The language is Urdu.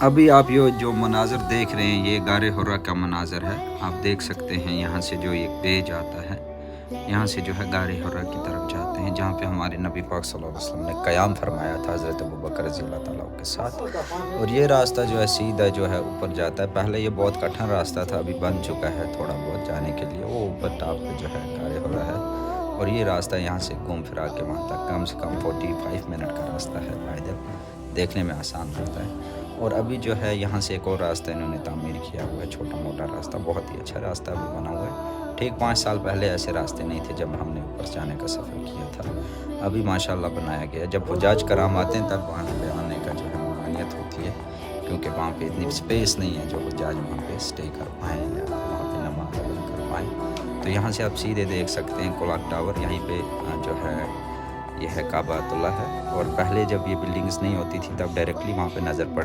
ابھی آپ یہ جو مناظر دیکھ رہے ہیں یہ غار حرہ کا مناظر ہے. آپ دیکھ سکتے ہیں یہاں سے جو ایک پیج آتا ہے, یہاں سے جو ہے غار حرہ کی طرف جاتے ہیں جہاں پہ ہمارے نبی پاک صلی اللہ علیہ وسلم نے قیام فرمایا تھا حضرت ابوبکر رضی اللہ تعالیٰ کے ساتھ. اور یہ راستہ جو ہے سیدھا جو ہے اوپر جاتا ہے. پہلے یہ بہت کٹھن راستہ تھا, ابھی بن چکا ہے تھوڑا بہت جانے کے لیے. وہ اوپر ٹاپ پہ جو ہے غار حرہ ہے, اور یہ راستہ یہاں سے گھوم پھرا کے وہاں تک کم سے کم 45 منٹ کا راستہ ہے. پائدل دیکھنے میں آسان لگتا ہے. اور ابھی جو ہے یہاں سے ایک اور راستہ انہوں نے تعمیر کیا ہوا ہے, چھوٹا موٹا راستہ, بہت ہی اچھا راستہ ابھی بنا ہوا ہے. ٹھیک 5 سال پہلے ایسے راستے نہیں تھے جب ہم نے اوپر جانے کا سفر کیا تھا. ابھی ماشاءاللہ بنایا گیا. جب حجاج کرام آتے ہیں تب وہاں پہ آنے کا جو ہے ممانعت ہوتی ہے, کیونکہ وہاں پہ اتنی اسپیس نہیں ہے جو حجاج وہاں پہ اسٹے کر پائیں یا وہاں پہ نماز ادا کر پائیں. تو یہاں سے آپ سیدھے دیکھ سکتے ہیں کلاک ٹاور, یہیں پہ جو ہے یہ ہے کعبۃ اللہ ہے. اور پہلے جب یہ بلڈنگز نہیں ہوتی تھی تب ڈائریکٹلی وہاں پہ نظر پڑ